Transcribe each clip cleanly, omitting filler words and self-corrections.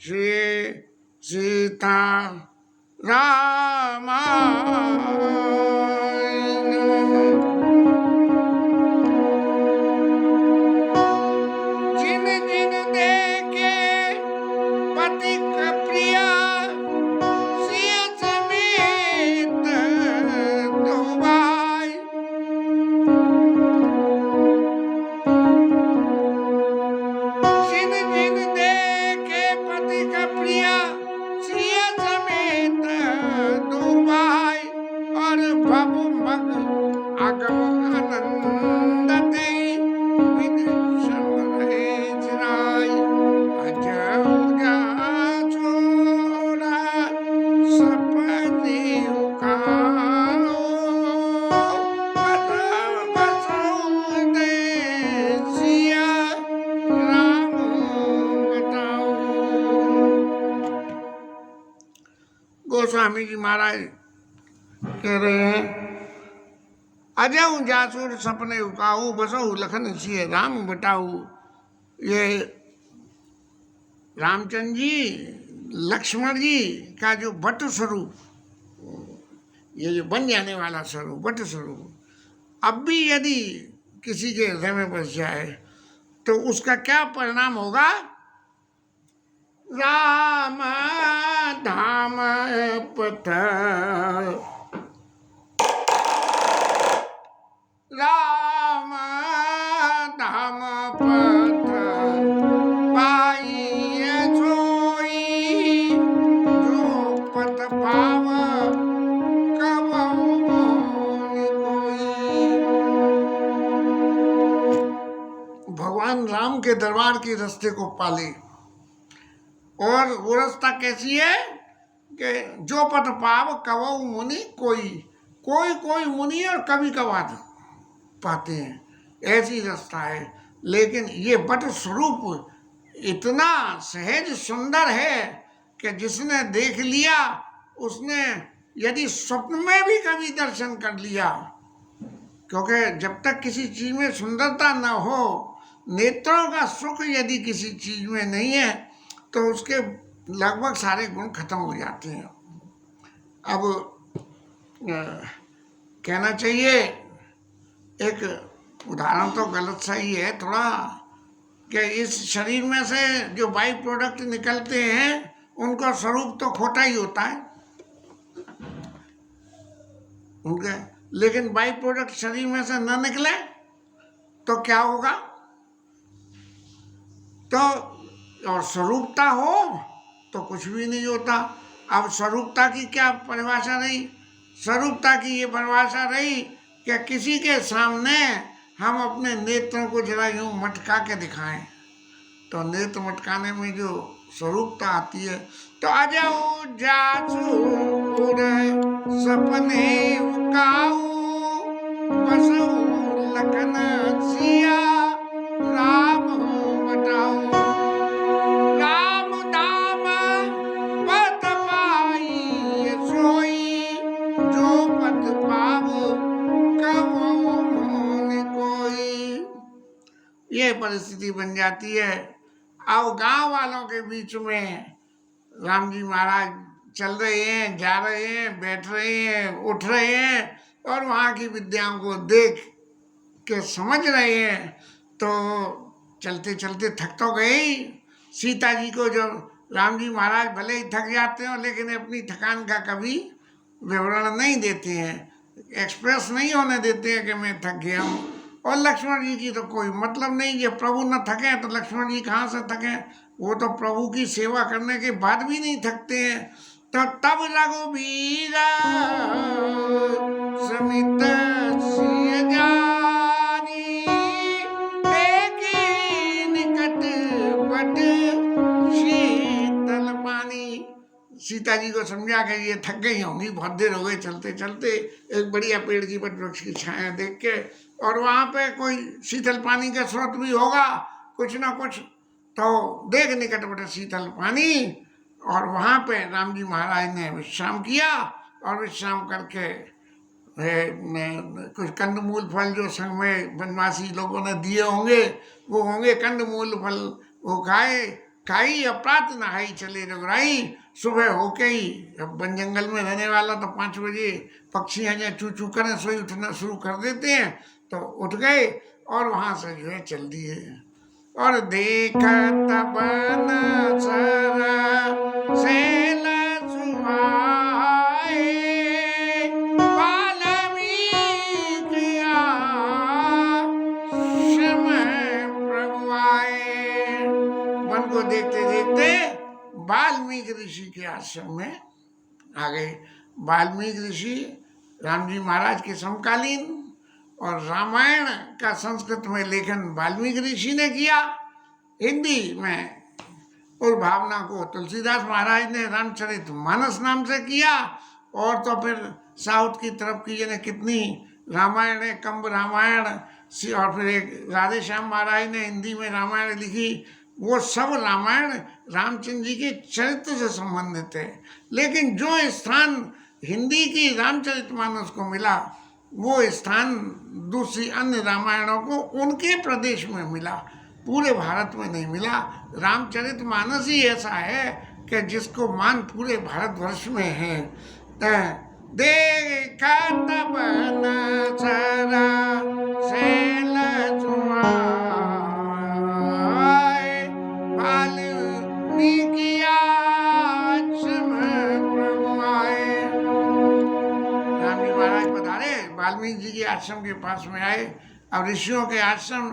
श्री सीता रामायण। जिन जिन देखे पति प्रिया सिय समेत दो भाई। जिन जिन देखे पति प्रिया सिय समेत दो भाई। और भव मग अगम आनंद दे विदेशम रहे चिराय। अजऊ जा छोड़ा सपने उकाओ। बसऊ दे सिया राम बताओ। गोस्वामी जी महाराज कह रहे हैं, अजऊ जासुर सपने उकाऊ, बसऊ लखन सिय राम बटाऊ। ये रामचंद्र जी लक्ष्मण जी का जो बट स्वरूप, ये जो बन जाने वाला स्वरूप बट स्वरूप, अब भी यदि किसी के हृदय में बस जाए तो उसका क्या परिणाम होगा? राम धाम पथ, राम धाम पथ पाइए सोई। जो पथ पाव कबहु मोहि कोई। भगवान राम के दरबार के रास्ते को पाले। और वो रास्ता कैसी है कि जो पथ पाव कबहु मुनि कोई। कोई कोई मुनि और कभी कभार पाते हैं, ऐसी रास्ता है। लेकिन ये बट स्वरूप इतना सहज सुंदर है कि जिसने देख लिया उसने यदि स्वप्न में भी कभी दर्शन कर लिया। क्योंकि जब तक किसी चीज में सुंदरता न हो, नेत्रों का सुख यदि किसी चीज में नहीं है तो उसके लगभग सारे गुण खत्म हो जाते हैं। अब कहना चाहिए, एक उदाहरण तो गलत सही है थोड़ा, कि इस शरीर में से जो बाई प्रोडक्ट निकलते हैं उनका स्वरूप तो खोटा ही होता है उनके। लेकिन बाई प्रोडक्ट शरीर में से न निकले तो क्या होगा? तो और स्वरूपता हो तो कुछ भी नहीं होता। अब स्वरूपता की क्या परिभाषा रही? स्वरूपता की ये परिभाषा रही कि किसी के सामने हम अपने नेत्रों को जरा यूं मटका के दिखाएं तो नेत्र मटकाने में जो स्वरूपता आती है। तो अजऊ जासुर सपने उकाऊ, बसऊ लखन सिया राम बटाऊ। राम धाम पथ पाइए सोई। जो पथ पावो कबहु मोहि कोई। ये परिस्थिति बन जाती है। अब गांव वालों के बीच में राम जी महाराज चल रहे हैं, जा रहे हैं, बैठ रहे हैं, उठ रहे हैं और वहाँ की विद्याओं को देख के समझ रहे हैं। तो चलते चलते थक तो गए ही। सीता जी को जो राम जी महाराज भले ही थक जाते हो लेकिन अपनी थकान का कभी विवरण नहीं देते हैं, एक्सप्रेस नहीं होने देते हैं कि मैं थक गया हूँ। और लक्ष्मण जी की तो कोई मतलब नहीं, जब प्रभु न थके तो लक्ष्मण जी कहाँ से थके? वो तो प्रभु की सेवा करने के बाद भी नहीं थकते हैं। तो तब रघुबीरा समित सिय जानी। देखी निकट बट शीतल पानी। सीता जी को समझा कि ये थक गई होंगी, बहुत देर हो गई चलते चलते, एक बढ़िया पेड़ की बट वृक्ष की छाया देख के, और वहाँ पे कोई शीतल पानी का स्रोत भी होगा कुछ ना कुछ, तो देख निकट बट शीतल पानी। और वहाँ पे राम जी महाराज ने विश्राम किया और विश्राम करके कुछ कंदमूल फल जो संग में वनवासी लोगों ने दिए होंगे वो होंगे कंदमूल फल, वो खाए। खाई अपरात नहाई चले रघुराई। सुबह होके ही, अब वन जंगल में रहने वाला तो 5 बजे पक्षी जहाँ चू चू करें सोई उठना शुरू कर देते हैं, तो उठ गए और वहां से जो है चल दिए। और देखा तब न सारा सेल सुहाए, वाल्मीकि आश्रम प्रभु आए। वन को देखते देखते वाल्मीकि ऋषि के आश्रम में आ गए। वाल्मीकि ऋषि राम जी महाराज के समकालीन, और रामायण का संस्कृत में लेखन वाल्मीकि ऋषि ने किया, हिंदी में उस भावना को तुलसीदास महाराज ने रामचरितमानस नाम से किया। और तो फिर साउथ की तरफ की ने कितनी रामायण है, कंब रामायण, और फिर एक राधे श्याम महाराज ने हिंदी में रामायण लिखी। वो सब रामायण रामचंद्र जी के चरित्र से संबंधित है। लेकिन जो स्थान हिंदी की रामचरितमानस को मिला, वो स्थान दूसरी अन्य रामायणों को उनके प्रदेश में मिला, पूरे भारत में नहीं मिला। रामचरितमानस ही ऐसा है कि जिसको मान पूरे भारतवर्ष में है। देखा तब न सारा सेल सुहाए, वाल्मीकि आश्रम प्रभु आए। राम जी महाराज पधारे, वाल्मीकि जी के आश्रम के पास में आए। अब ऋषियों के आश्रम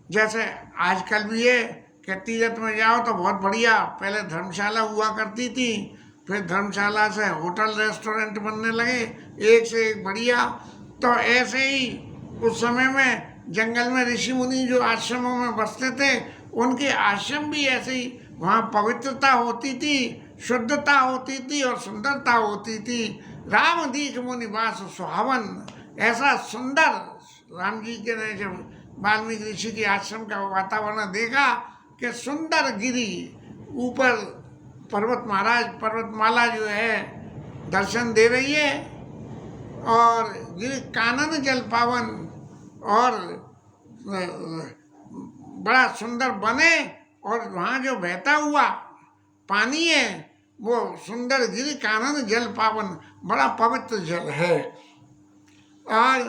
जैसे आजकल भी है कि तीर्थ में जाओ तो बहुत बढ़िया, पहले धर्मशाला हुआ करती थी, फिर धर्मशाला से होटल रेस्टोरेंट बनने लगे, एक से एक बढ़िया। तो ऐसे ही उस समय में जंगल में ऋषि मुनि जो आश्रमों में बसते थे, उनके आश्रम भी ऐसे ही, वहाँ पवित्रता होती थी, शुद्धता होती थी और सुंदरता होती थी। राम दीख मुनि वास सुहावन, ऐसा सुंदर राम जी के ने जब वाल्मीकि ऋषि के आश्रम का वातावरण देखा कि सुंदर गिरी ऊपर पर्वतमाला जो है दर्शन दे रही है, और गिरी कानन जल पावन, और बड़ा सुंदर बने, और वहाँ जो बहता हुआ पानी है वो सुंदर गिरी कानन जल पावन, बड़ा पवित्र जल है। और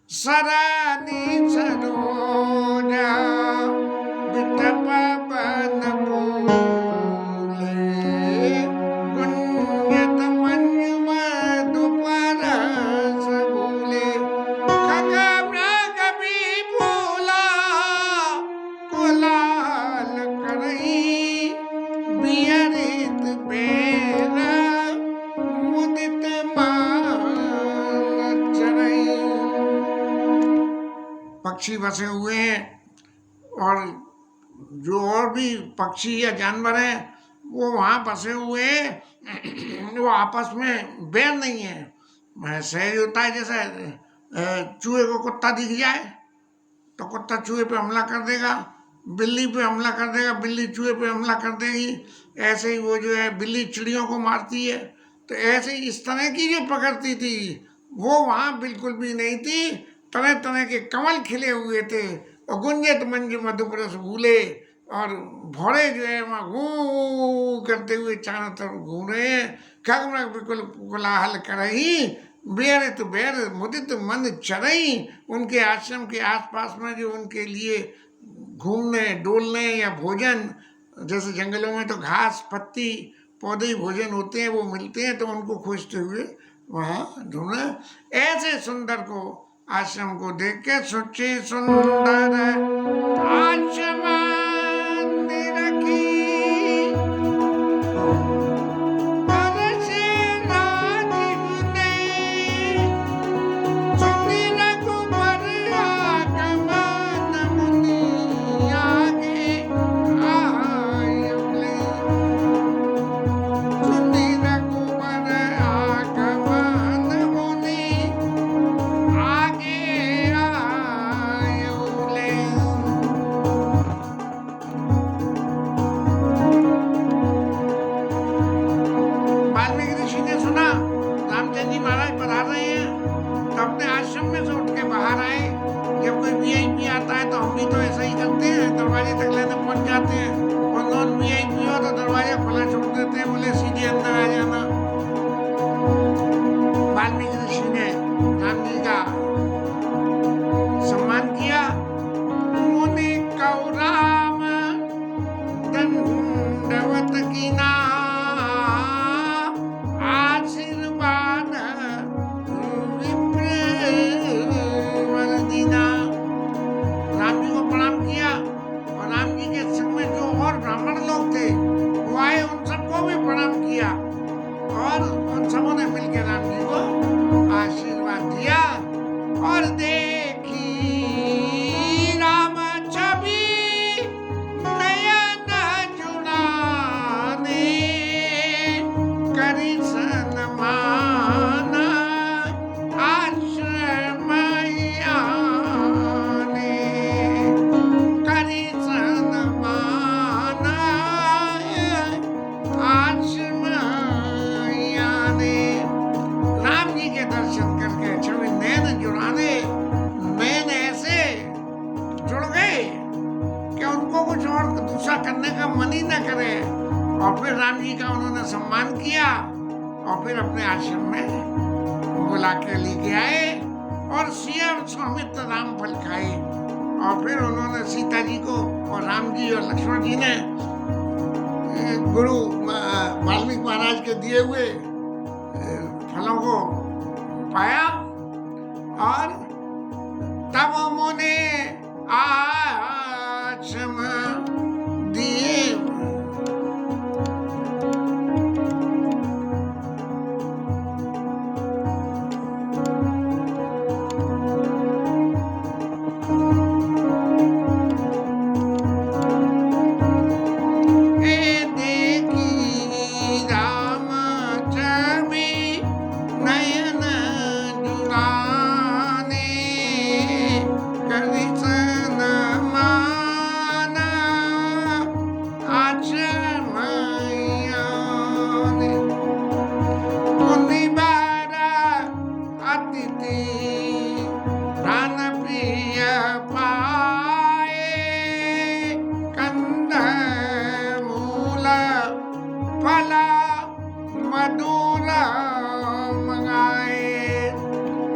सरानी सरोजा बिटप बन फूले, गुंजत मंजु मधु परस भूले, खग मृग भी फूला कुलाल करई, बियरित बेर मुदित मान चरई। पक्षी बसे हुए हैं, और जो और भी पक्षी या जानवर हैं वो वहाँ बसे हुए हैं, वो आपस में बैर नहीं है। सहज होता है, जैसे चूहे को कुत्ता दिख जाए तो कुत्ता चूहे पे हमला कर देगा, बिल्ली पे हमला कर देगा, बिल्ली चूहे पे हमला कर देगी। ऐसे ही वो जो है बिल्ली चिड़ियों को मारती है। तो ऐसे ही इस तरह की जो प्रकृति थी वो वहाँ बिल्कुल भी नहीं थी। तरह तरह के कमल खिले हुए थे, और गुंजत मंजु मधुपरस भूले, और भौरे जो है वहाँ घू करते हुए चारों तरफ घूम रहे हैं। खग मृग बिल्कुल कोलाहल करही, बेर तो बेर मुदित मन चरई। उनके आश्रम के आसपास में जो उनके लिए घूमने डोलने या भोजन, जैसे जंगलों में तो घास पत्ती पौधे भोजन होते हैं, वो मिलते हैं, तो उनको खोजते हुए वहाँ ढूंढे। ऐसे सुंदर को आश्रम को देख के सोचे सुंदर आश्रम रखी, परसे राजीव ने, सुनी रघुबर आगमन मुनि आगे आयले, सुनी रघुबर आगमन मुनि अपने आश्रम में से उठ के बाहर आए। जब कोई वीआईपी आता है तो हम भी तो ऐसा ही करते हैं, दरवाजे तक लेने पहुंच जाते हैं, और नॉन वीआईपी हो तो दरवाजा खुला छोड़ देते हैं, बोले सीधे अंदर आ जाना। वाल्मीकि ऋषि ने राम जी का सम्मान किया। मुनि कौराम दंडवत कीना, आशीर्वाद विप्र वरदीना। राम जी को प्रणाम किया और राम जी के संग में जो और ब्राह्मण लोग थे वो आए, उन सबको भी प्रणाम किया और उन सबों ने मिलकर राम जी को आशीर्वाद दिया। और देखी राम छवि नयन जुड़ाने, करी सन्मान आश्रम आने, करी सन्मान आश्रम आने। राम जी के दर्शन करके छवि नैन जुड़ाने, नैन ऐसे जुड़ गए कि उनको कुछ और दूसरा करने का मन ही न करे। और फिर राम जी का उन्होंने सम्मान किया और फिर अपने आश्रम में बुला के लेके आए और सिया स्वामित्व राम फल खाए। और फिर उन्होंने सीता जी को और राम जी और लक्ष्मण जी ने गुरु वाल्मीकि महाराज के दिए हुए फलों को पाया। और तब मुने आश्रम दिए।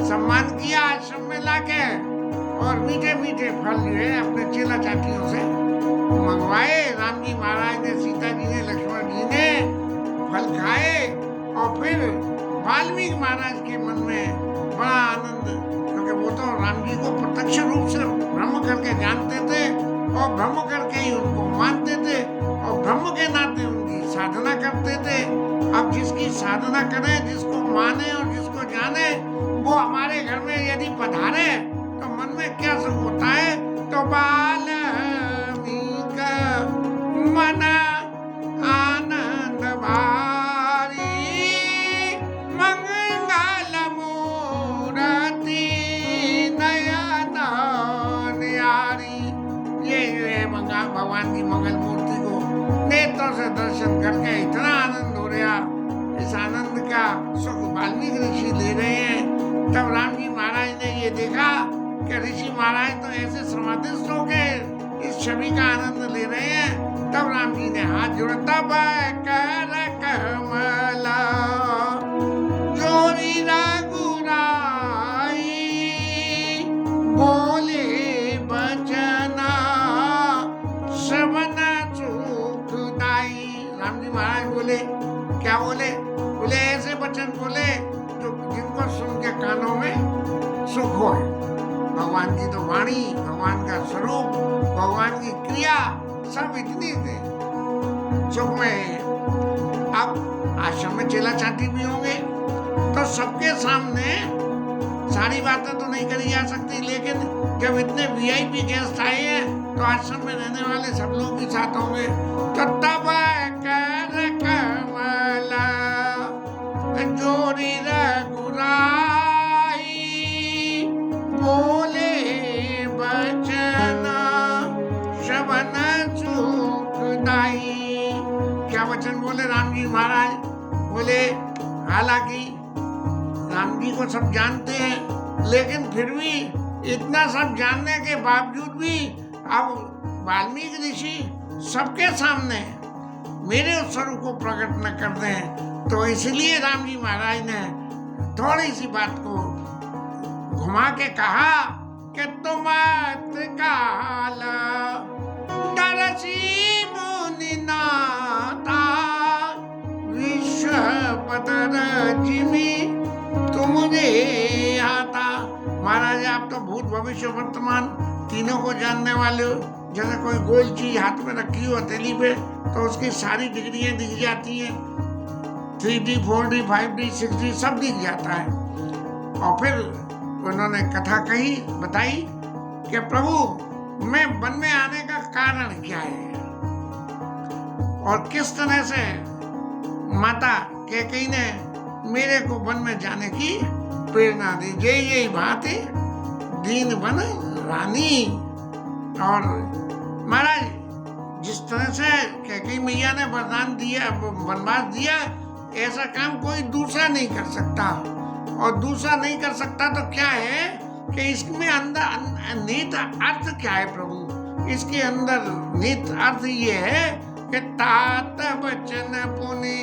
सम्मान किया आश्रम में लाके और मीठे मीठे फल जो है अपने चेला चाटियों से मंगवाए। राम जी महाराज ने, सीता जी ने, लक्ष्मण जी ने फल खाए। और फिर वाल्मीकि महाराज के मन में बड़ा आनंद, क्योंकि वो तो राम जी को प्रत्यक्ष रूप से ब्रह्म करके जानते थे और ब्रह्म करके ही उनको मानते थे और ब्रह्म के नाते उनकी साधना करते थे। अब जिसकी साधना करें, जिसको माने और जिसको जाने, वो हमारे घर में यदि पधारे तो मन में क्या सुख होता है। तो वाल्मीकि मन आनंद भारी, मंगल मूर्ति नयन न्यारी। ये भगवान की मंगल मूर्ति को नेत्रों से दर्शन करके इतना आनंद हो रहा। इस आनंद का सुख वाल्मीकि ऋषि ले रहे हैं। तब राम जी महाराज ने ये देखा कि ऋषि महाराज तो ऐसे समाधिस्थ हो गए, इस छवि का आनंद ले रहे हैं। तब राम जी ने हाथ जोड़ा, तब कर कमला जोरी रघुराई, बोले बचना श्रवण सुखदाई। राम जी महाराज बोले, क्या बोले? बोले ऐसे वचन बोले जो जिनको सुन के कानों में सुख हो। भगवान की तो वाणी, भगवान का स्वरूप, भगवान की क्रिया सब इतनी थे सुख में। अब आश्रम में चेला चाटी भी होंगे तो सबके सामने सारी बातें तो नहीं करी जा सकती, लेकिन जब इतने वीआईपी गेस्ट आए हैं तो आश्रम में रहने वाले सब लोग भी साथ होंगे। तो तब कर कमला जोरी रघुराई, बोले बचना श्रवण सुखदाई। क्या वचन बोले राम जी महाराज? बोले, हालांकि राम जी को सब जानते हैं, लेकिन फिर भी इतना सब जानने के बावजूद भी अब वाल्मीकि ऋषि सबके सामने मेरे उस स्वरूप को प्रकट न कर दें। तो इसलिए राम जी महाराज ने थोड़ी सी बात को घुमा के कहा कि तुम त्रिकाल दरसी मुनि नाथा विश्वपतर जिमि तुमरे आता। महाराज आप तो भूत भविष्य वर्तमान तीनों को जानने वाले हो। जैसे कोई गोल चीज हाथ में रखी हो हथेली पे तो उसकी सारी डिग्रियां दिख जाती हैं, 3D 4D 5D 6D सब दिख जाता है। और फिर उन्होंने कथा कही बताई कि प्रभु मैं वन में आने का कारण क्या है और किस तरह से माता कैकेयी ने मेरे को वन में जाने की प्रेरणा दी। जय जय भांति दीन बन रानी। और महाराज जिस तरह से कैकेयी मैया ने वरदान दिया, वनवास दिया, ऐसा काम कोई दूसरा नहीं कर सकता। और दूसरा नहीं कर सकता तो क्या है कि इसमें अंदर निहित अर्थ क्या है प्रभु? इसके अंदर निहित अर्थ ये है कि तात बचन पुनि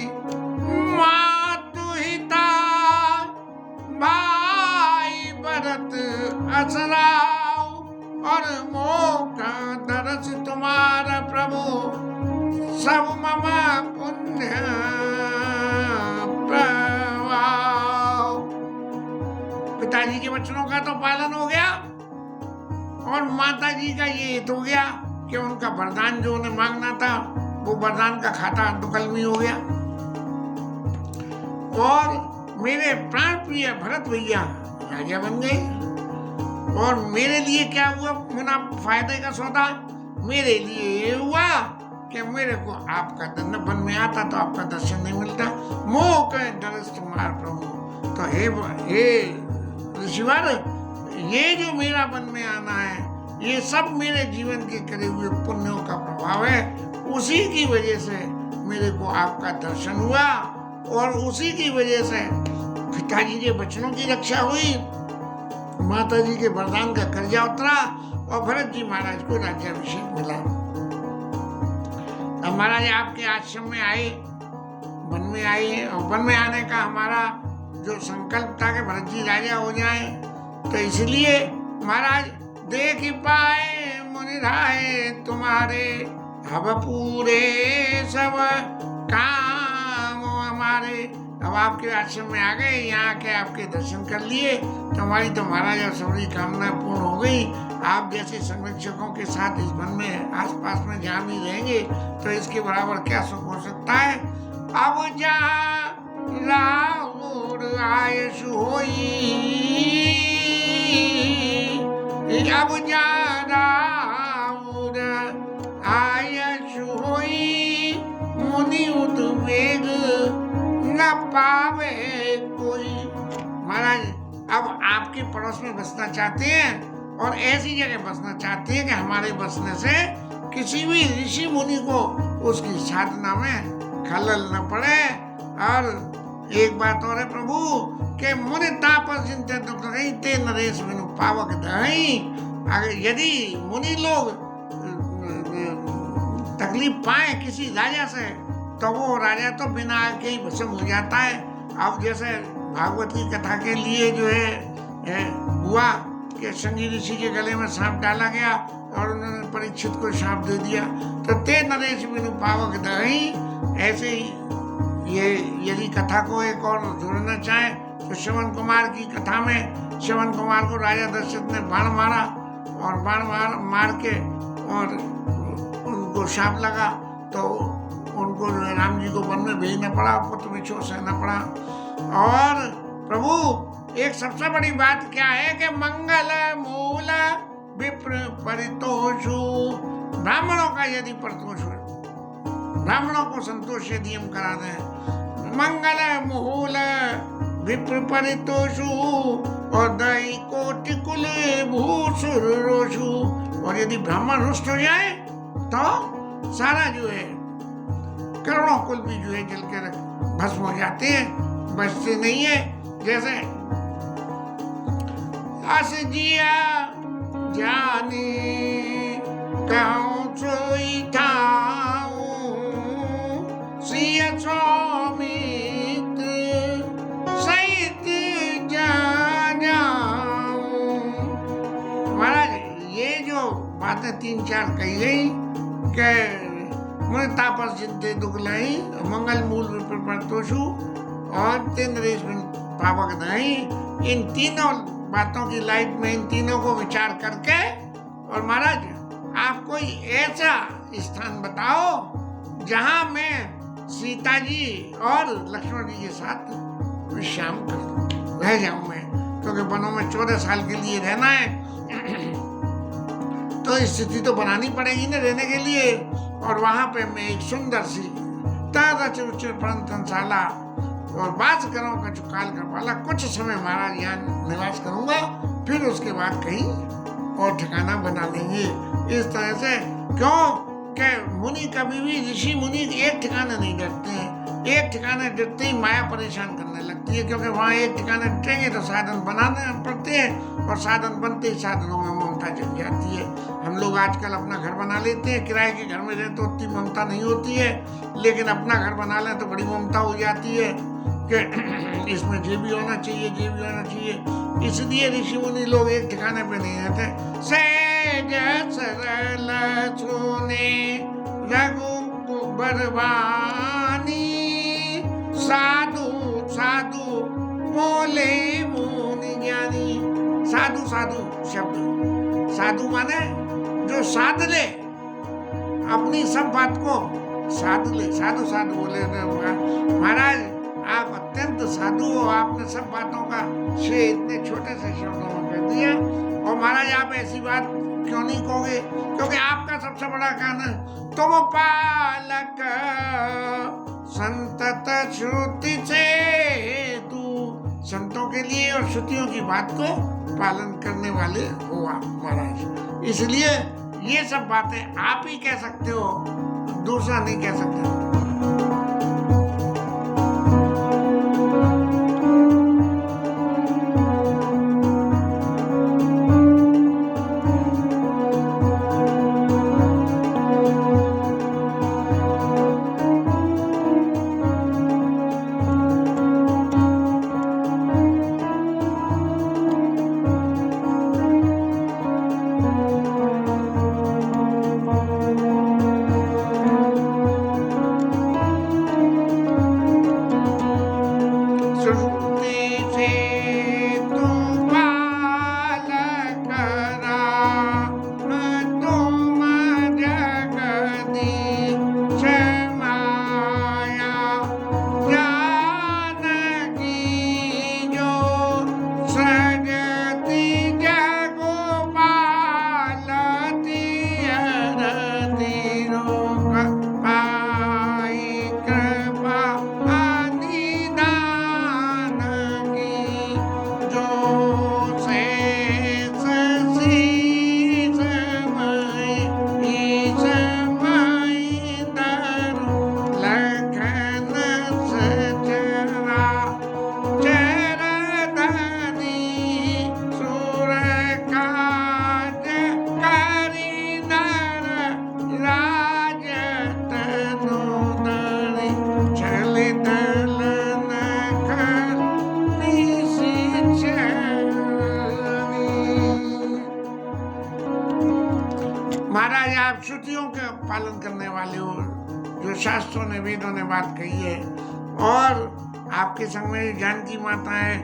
मातु हिता भाई भरत असराव और मौका दरस तुम्हारा प्रभु सब ममा पुण्य प्रभाव। पिताजी के वचनों का तो पालन हो गया और माता जी का ये हित हो गया कि उनका वरदान जो उन्हें मांगना था वो वरदान का खाता दुकलमी हो गया। और मेरे प्राण प्रिय भरत भैया राजा बन गए। और मेरे लिए क्या हुआ मुना फायदे का सौदा? मेरे लिए ये हुआ कि मेरे को आपका वन में आता तो आपका दर्शन नहीं मिलता। मोह के दरस तुम्हारा प्रभु। तो हे ऋषिवर, ये जो मेरा वन में आना है ये सब मेरे जीवन के करे हुए पुण्यों का प्रभाव है। उसी की वजह से मेरे को आपका दर्शन हुआ और उसी की वजह से पिताजी के वचनों की रक्षा हुई, माता जी के वरदान का कर्जा उतरा और भरत जी महाराज को राज्याभिषेक मिला। अब महाराज आपके आश्रम में आए, वन में आए और वन में आने का हमारा जो संकल्प था कि भरत जी राजा हो जाए, तो इसलिए महाराज देख पाए मुनि राय तुम्हारे अब पूरे सब काम हमारे। अब आपके आश्रम में आ गए, यहाँ के आपके दर्शन कर लिए तो हमारी तो महाराज और सबरी कामना पूर्ण हो गई। आप जैसे संरक्षकों के साथ इस वन में आसपास में जहाँ भी रहेंगे तो इसके बराबर क्या सुख हो सकता है। अब जहाँ राहुल आयशु होई, अब जहाँ राहुल आयशु होई, मुनि उद्वेग न पावे कोई। महाराज अब आपके पड़ोस में बसना चाहते हैं और ऐसी जगह बसना चाहते हैं कि हमारे बसने से किसी भी ऋषि मुनि को उसकी साधना में खलल न पड़े। और एक बात और है प्रभु कि मुनि तापस जिनते दुख रही ते नरेश बिनु पावक दही। यदि मुनि लोग तकलीफ पाए किसी राजा से तो वो राजा तो बिना के ही भस्म हो जाता है। अब जैसे भागवत की कथा के लिए जो है हुआ कि संगी ऋषि के गले में सांप डाला गया और उन्होंने परीक्षित को सांप दे दिया, तो ते नरेश बिनु पावक दही। ऐसे ही ये यदि कथा को एक और जोड़ना चाहे तो श्रवण कुमार की कथा में श्रवण कुमार को राजा दशरथ ने बाण मारा और बाण मार के और उनको शाप लगा तो उनको राम जी को वन में भेजना पड़ा, पुत्र विछोह सहना पड़ा। और प्रभु एक सबसे बड़ी बात क्या है कि मंगल मूल विप्र परितोषु। ब्राह्मणों का यदि परितोष हो, ब्राह्मणों को संतोष यदि हम करा दें, मंगल मूल विप्र परितोषु और दई कोटि कुल भूसुर रोषु। और यदि ब्राह्मण रुष्ट हो जाए तो सारा जो है करोड़ों कुल भी जो है जल के भस्म हो जाते हैं, बचते नहीं है। जैसे अस जिया जानी कहूँ सोई था बातें 3-4 कही गई कि मुझे तापस चिंते दुख लाई, मंगल मूल विप्रतोषु और तेन नरेश पावक नहीं। इन तीनों बातों की लाइट में इन तीनों को विचार करके, और महाराज आप कोई ऐसा स्थान बताओ जहां मैं सीता जी और लक्ष्मण जी के साथ विश्राम कर रह जाऊं मैं, क्योंकि वनों में 14 साल के लिए रहना है तो स्थिति तो बनानी पड़ेगी ना रहने के लिए। और वहां पे मैं एक सुंदर सी तंशाला और बास करो का चुकाल का पाला कुछ समय महाराज यहाँ निवास करूंगा, फिर उसके बाद कहीं और ठिकाना बना लेंगे। इस तरह से क्यों कि मुनि कभी भी ऋषि मुनि एक ठिकाने नहीं डरते हैं, एक ठिकाने डरते ही माया परेशान करने लगती है, क्योंकि वहाँ एक ठिकाने डरेंगे तो साधन बनाने पड़ते हैं और साधन बनते ही साधनों में ममता जग जाती है। हम लोग आजकल अपना घर बना लेते हैं, किराए के घर में रहते तो उतनी ममता नहीं होती है, लेकिन अपना घर बना लें तो बड़ी ममता हो जाती है कि इसमें ये भी होना चाहिए, ये भी होना चाहिए। इसलिए ऋषि मुनि लोग एक ठिकाने पे नहीं रहते। सहज सरल सुने रघुबर वाणी, साधु साधु बोले मुनि ज्ञानी। साधु साधु शब्द, साधु माने जो साध ले, अपनी सब बात को साध ले, साधु साधु बोले। महाराज आप अत्यंत साधु हो, आपने सब बातों का श्रेय इतने छोटे से शब्दों में कह दिया। और महाराज आप ऐसी बात क्यों नहीं कहोगे, क्योंकि आपका सबसे बड़ा काम है तुम पालक संतत श्रुति से, तू संतों के लिए और श्रुतियों की बात को पालन करने वाले हो आप महाराज। इसलिए ये सब बातें आप ही कह सकते हो, दूसरा नहीं कह सकते। महाराज आप श्रुतियों के पालन करने वाले हो, जो शास्त्रों ने वेदों ने बात कही है। और आपके संग में जानकी माता है,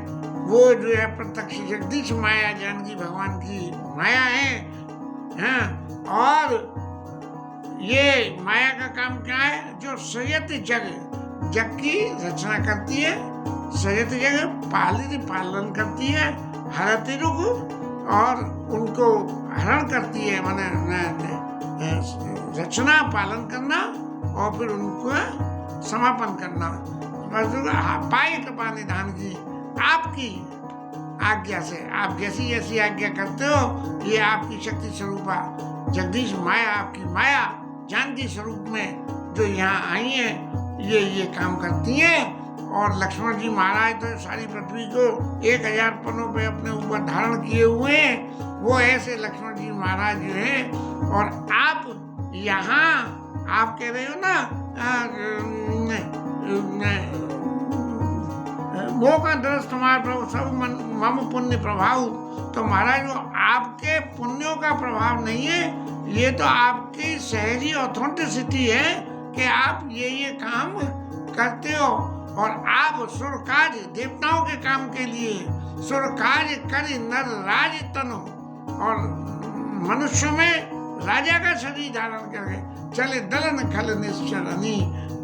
वो जो है प्रत्यक्ष जगदीश माया जानकी भगवान की माया है। हाँ, और ये माया का काम क्या है, जो सयत जग की रचना करती है, सयत जग पालन करती है, हरति रुक और उनको हरण करती है, माने रचना पालन करना और फिर उनको समापन करना। पाए कृपा निधान की आपकी आज्ञा से, आप जैसी जैसी आज्ञा करते हो, ये आपकी शक्ति स्वरूपा जगदीश माया, आपकी माया जानकी स्वरूप में जो यहाँ आई है, ये काम करती है। और लक्ष्मण जी महाराज तो सारी पृथ्वी को 1000 पन्नों पे अपने ऊपर धारण किए हुए हैं, वो ऐसे लक्ष्मण जी महाराज जो हैं। और आप यहाँ आप कह रहे हो ना वो का दरस तुम्हारा प्रभु सब मम पुण्य प्रभाव, तो महाराज वो आपके पुण्यों का प्रभाव नहीं है, ये तो आपकी सहजी ऑथेंटिसिटी है कि आप ये काम करते हो। और आप सुर काज देवताओं के काम के लिए सुर काज कर नर राज तनु, और मनुष्य में राजा का शरीर धारण करके चले दलन खल निश्चरणी,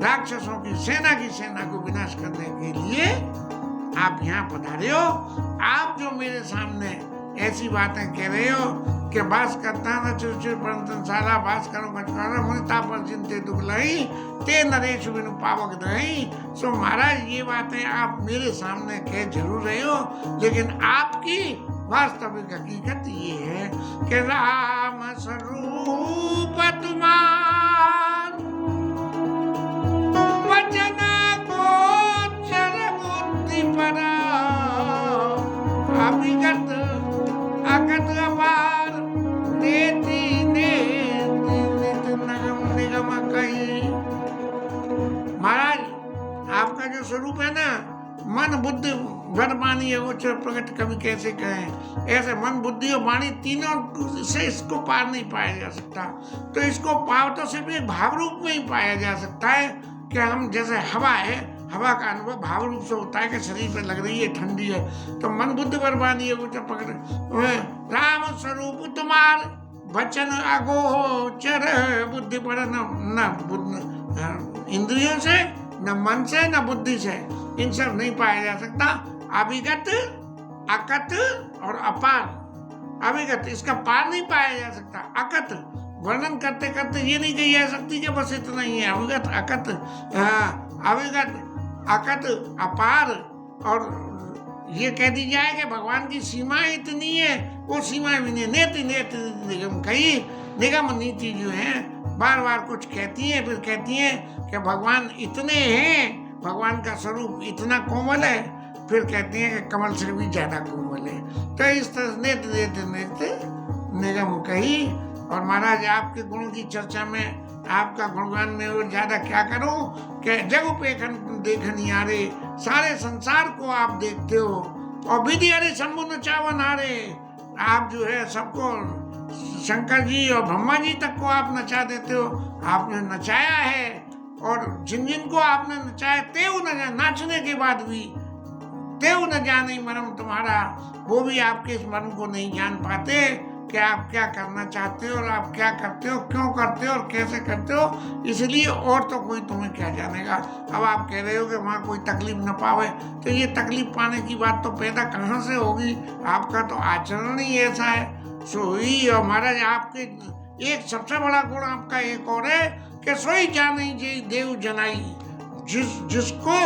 राक्षसों की सेना को विनाश करने के लिए आप यहाँ पधारे हो। आप जो मेरे सामने ऐसी बातें कह रहे हो कि बास करता न चुर परंतनशाला, बास करो कचकारा मुनिता पर चिंते दुखलाई, ते नरेश बिनु पावक दही। सो महाराज ये बातें आप मेरे सामने कह जरूर रहे हो, लेकिन आपकी वास्तविक हकीकत ये है कि राम स्वरूप तुम्हार वचन गोचर बुद्धि परा, अभिगत अगत अपार नेति नेति नगम निगम कही। महाराज आपका जो स्वरूप है ना, मन बुद्धि वाणी है, वो प्रकट कभी कैसे कहें। ऐसे मन बुद्धि और वाणी तीनों से इसको पार नहीं पाया जा सकता। तो इसको पाव तो सिर्फ एक भाव रूप में ही पाया जा सकता है कि हम जैसे हवा है, हवा का अनुभव भाव रूप से होता है कि शरीर पे लग रही है, ठंडी है, तो मन बुद्धि पर वाणी है, वो पकड़। राम स्वरूप तुम्हार वचन अगोचर बुद्धि पर न इंद्रियों से, न मन से, न बुद्धि से, इन सब नहीं पाया जा सकता। अभिगत अकत और अपार। अभिगत इसका पार नहीं पाया जा सकता। अकत वर्णन करते करते ये नहीं कही जा सकती कि बस इतना ही है। अभिगत अकत, अभिगत अकत अपार। और ये कह दी जाए कि भगवान की सीमा इतनी है, वो सीमा भी नहीं। नेति नेति निगम कही, निगम नीति जो है बार बार कुछ कहती है, फिर कहती है कि भगवान इतने हैं, भगवान का स्वरूप इतना कोमल है, फिर कहती है कि कमल से भी ज्यादा कोमल है। तो इस तरह नेति नेति नेति निगम कही। और महाराज आपके गुणों की चर्चा में, आपका गुणगान में और ज्यादा क्या करूं कि जग पेखन देखन यारे, सारे संसार को आप देखते हो। और विधि हरे शंभु नचावन हारे, आप जो है सबको, शंकर जी और ब्रह्मा जी तक को आप नचा देते हो। आपने नचाया है, और जिन जिन को आपने नचाया तेऊ न, नाचने के बाद भी तेऊ न जाने मर्म तुम्हारा, वो भी आपके इस मर्म को नहीं जान पाते कि आप क्या करना चाहते हो और आप क्या करते हो, क्यों करते हो और कैसे करते हो। इसलिए और तो कोई तुम्हें क्या जानेगा। अब आप कह रहे हो कि वहाँ कोई तकलीफ न पावे, तो ये तकलीफ पाने की बात तो पैदा कहाँ से होगी। आपका तो आचरण ही ऐसा है। सोई और महाराज आपके एक सबसे बड़ा गुण आपका एक और है कि सोई जाने जी देव जनाई। जिसको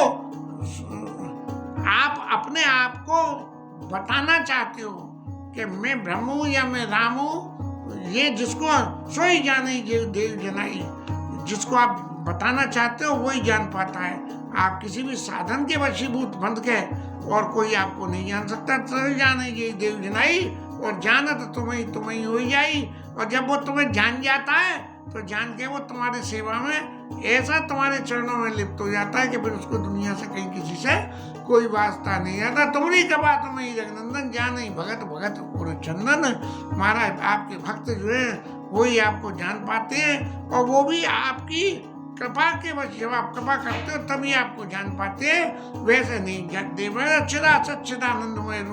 आप अपने आप को बताना चाहते हो कि मैं ब्रह्म हूँ या मैं राम हूँ, ये जिसको सोई जाने देव जनाई, जिसको आप बताना चाहते हो वही जान पाता है। आप किसी भी साधन के वशीभूत बंध के और कोई आपको नहीं जान सकता। सोई जाने देव जनाई, और जाना तो तुम्हें हो जाई। और जब वो तुम्हें जान जाता है तो जान के वो तुम्हारी सेवा में ऐसा तुम्हारे चरणों में लिप्त हो जाता है कि फिर उसको दुनिया से कहीं किसी से कोई वास्ता नहीं आता। तुम्हारी कबा तुम्हें जगनंदन जाने भगत भगत पूरे चंदन। महाराज आपके भक्त जो है वही आपको जान पाते हैं, और वो भी आपकी कृपा के वश, जब आप कृपा करते हो तभी आपको जान पाते हैं, वैसे नहीं जानते। सच्चिदानंदमय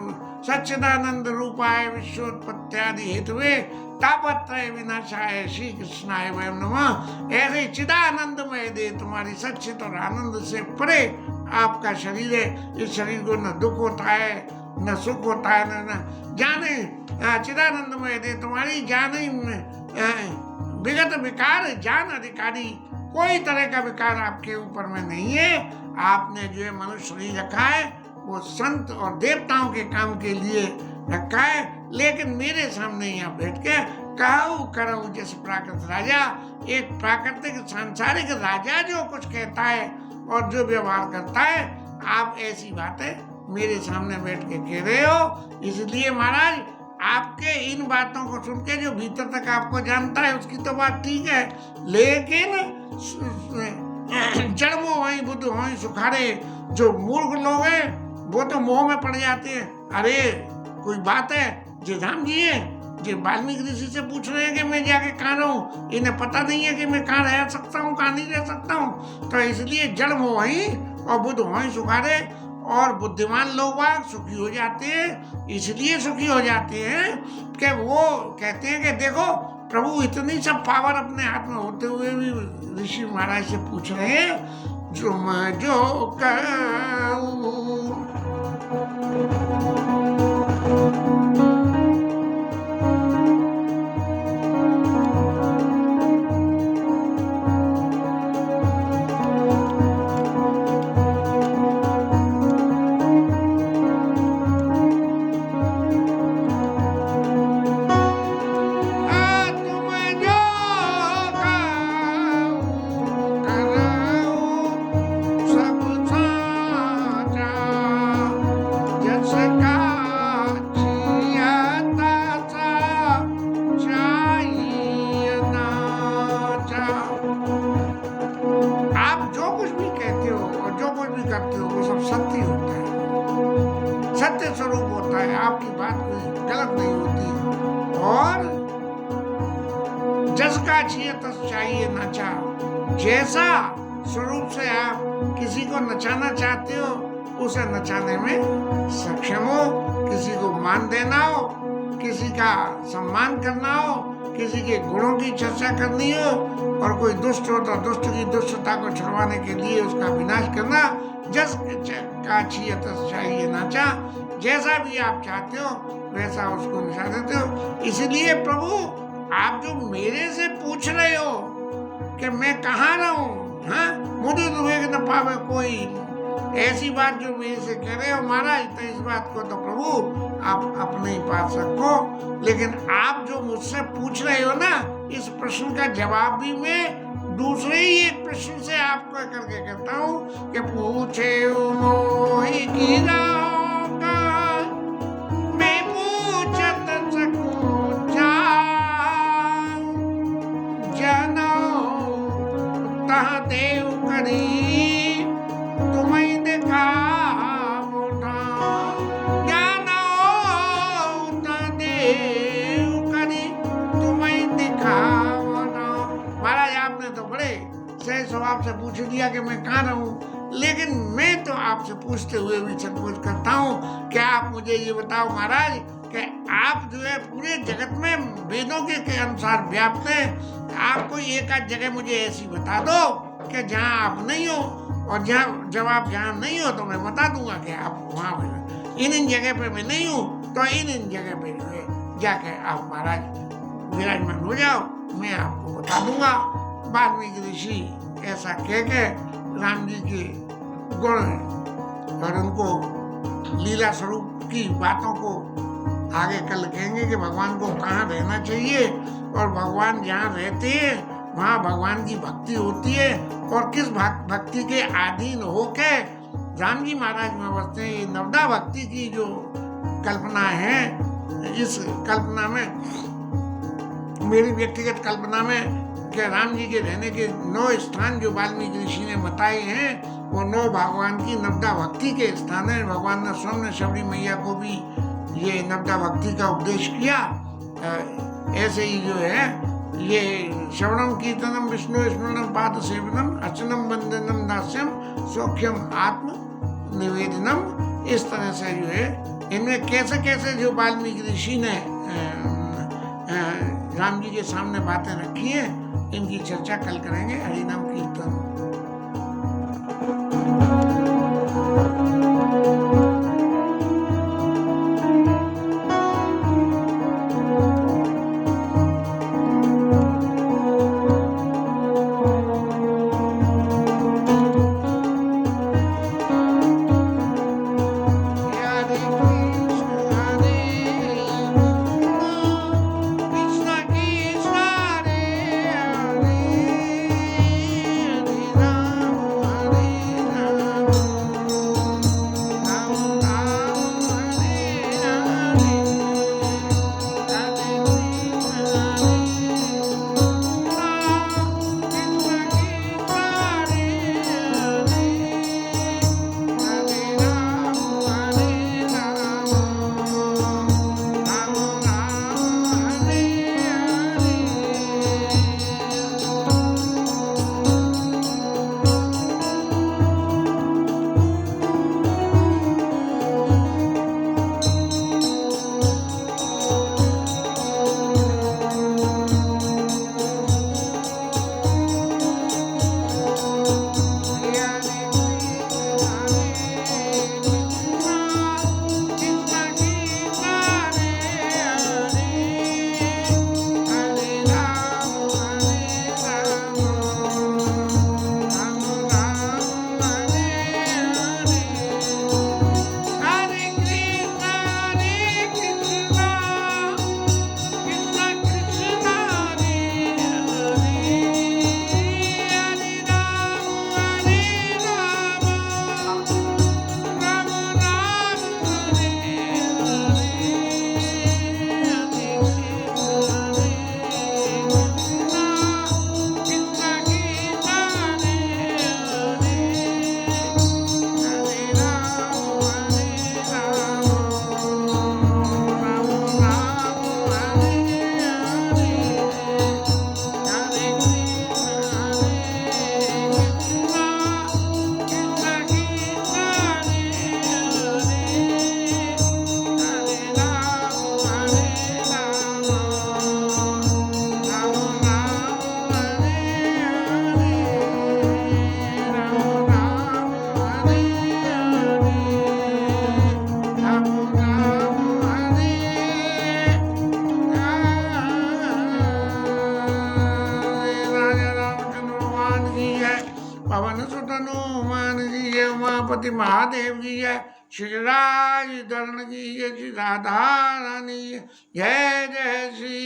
सच्चिदानंद रूपाय विश्वोत्पत्त्यादि हेतुवे तापत्रय विनाशाय श्री कृष्णाय वयम नमः। ऐसे चिदानंदमय दे, तुम्हारी सच्चित और आनंद से परे आपका शरीर है। इस शरीर को न दुख होता है, न सुख होता है, न जाने चिदानंदमय दे, तुम्हारी जाने विगत विकार जान अधिकारी, कोई तरह का विकार आपके ऊपर में नहीं है। आपने जो है मनुष्य शरीर रखा है वो संत और देवताओं के काम के लिए रखा है, लेकिन मेरे सामने यहाँ बैठ के कहू करऊ जैसे प्राकृत राजा, एक प्राकृतिक सांसारिक राजा जो कुछ कहता है और जो व्यवहार करता है, आप ऐसी बातें मेरे सामने बैठ के कह रहे हो। इसलिए महाराज आपके इन बातों को सुन के जो भीतर तक आपको जानता है उसकी तो बात ठीक है, लेकिन जड़ मोह वही बुद्ध वही सुखारे, जो मूर्ख लोग हैं वो तो मोह में पड़ जाते हैं। अरे कोई बात है, जयधाम जी है ये वाल्मीकि ऋषि से पूछ रहे हैं कि मैं जाके कहाँ रहूं, इन्हें पता नहीं है कि मैं कहाँ रह सकता हूँ, कहाँ नहीं रह सकता हूँ। तो इसलिए जड़ मोही और बुद्ध मोही सुखारे, और बुद्धिमान लोग सुखी हो जाते हैं, इसलिए सुखी हो जाते हैं कि वो कहते हैं कि देखो प्रभु इतनी सब पावर अपने हाथ में होते हुए भी ऋषि महाराज से पूछ रहे हैं जो मैं जो कहूं। सत्य स्वरूप होता है, आपकी बात कोई गलत नहीं होती। और जस का चाहिए तस चाहिए नचा, जैसा स्वरूप से आप किसी को नचाना चाहते हो उसे नचाने में सक्षम हो। किसी को मान देना हो, किसी का सम्मान करना हो, किसी के गुणों की चर्चा करनी हो, और कोई दुष्ट हो तो दुष्ट की दुष्टता को छुड़वाने के लिए उसका विनाश करना। जस का चाहिए नाचा, जैसा भी आप चाहते हो वैसा उसको नचा देते हो। इसलिए प्रभु आप जो मेरे से पूछ रहे हो कि मैं कहाँ रहूं, हाँ मुझे तो देख न पावे कोई, ऐसी बात जो मेरे से कह रहे हो महाराज, तो इस बात को तो प्रभु आप अपने ही पास रखो। लेकिन आप जो मुझसे पूछ रहे हो ना, इस प्रश्न का जवाब भी मैं दूसरे ही एक प्रश्न से आपको करके कहता हूँ कि पूछे मोहि की मैं पूछत सकूं जनो तह देव करी तुम्हें देखा स्वभाव से पूछ लिया कि मैं कहाँ रहूं, लेकिन मैं तो आपसे पूछते हुए भी संकोच करता हूँ कि आप मुझे ये बताओ महाराज कि आप जो है पूरे जगत में वेदों के अनुसार व्याप्त है। आप कोई एक आध जगह मुझे ऐसी बता दो कि जहाँ आप नहीं हो, और जब आप जहाँ नहीं हो तो मैं बता दूंगा कि आप वहाँ इन जगह पे मैं नहीं हूँ, तो इन जगह पे जो है जाके आप महाराज विराजमान हो जाओ, मैं आपको बता दूंगा। वाल्मीकि ऋषि ऐसा कह के राम जी के गुण और उनको लीला स्वरूप की बातों को आगे कल कहेंगे कि भगवान को कहाँ रहना चाहिए, और भगवान जहाँ रहते हैं वहाँ भगवान की भक्ति होती है, और किस भक्ति के अधीन होके राम जी महाराज में बसते हैं। ये नवदा भक्ति की जो कल्पना है, इस कल्पना में मेरी व्यक्तिगत कल्पना में कि राम जी के रहने के 9 स्थान जो वाल्मीकि ऋषि ने बताए हैं, वो 9 भगवान की नवदा भक्ति के स्थान है। भगवान ने स्वयं शबरी मैया को भी ये नवदा भक्ति का उपदेश किया। ऐसे ही जो है ये श्रवणम कीर्तनम विष्णु स्मरणम पाद सेवनम अर्चनम वंदनम दास्यम सौख्यम आत्म निवेदनम, इस तरह से जो है इनमें कैसे कैसे जो वाल्मीकि ऋषि ने राम जी के सामने बातें रखी है, इनकी चर्चा कल करेंगे। हरिनाम कीर्तन। पवन सुत हनुमान जी जय, उमापति महादेव की जय, श्री राज धरण की जय, श्री राधा रानी जय, जय जय श्री